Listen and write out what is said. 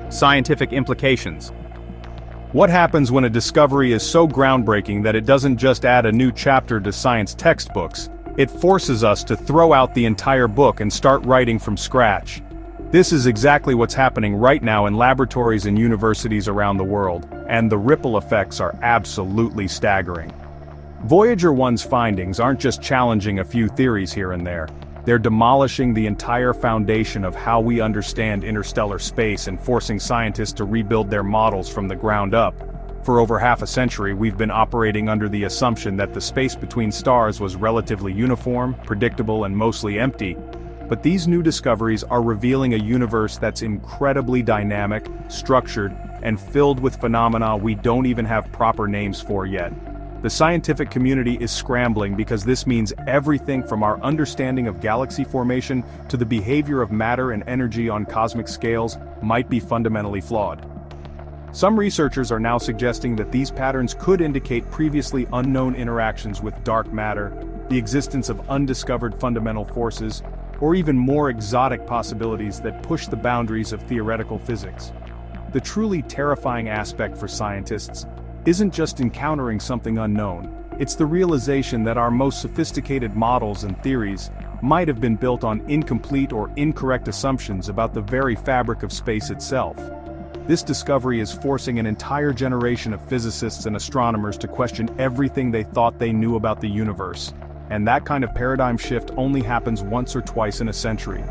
Scientific implications. What happens when a discovery is so groundbreaking that it doesn't just add a new chapter to science textbooks, it forces us to throw out the entire book and start writing from scratch? This is exactly what's happening right now in laboratories and universities around the world, and the ripple effects are absolutely staggering. Voyager 1's findings aren't just challenging a few theories here and there. They're demolishing the entire foundation of how we understand interstellar space and forcing scientists to rebuild their models from the ground up. For over half a century, we've been operating under the assumption that the space between stars was relatively uniform, predictable, and mostly empty. But these new discoveries are revealing a universe that's incredibly dynamic, structured, and filled with phenomena we don't even have proper names for yet. The scientific community is scrambling because this means everything from our understanding of galaxy formation to the behavior of matter and energy on cosmic scales might be fundamentally flawed. Some researchers are now suggesting that these patterns could indicate previously unknown interactions with dark matter, the existence of undiscovered fundamental forces, or even more exotic possibilities that push the boundaries of theoretical physics. The truly terrifying aspect for scientists isn't just encountering something unknown, it's the realization that our most sophisticated models and theories might have been built on incomplete or incorrect assumptions about the very fabric of space itself. This discovery is forcing an entire generation of physicists and astronomers to question everything they thought they knew about the universe. And that kind of paradigm shift only happens once or twice in a century.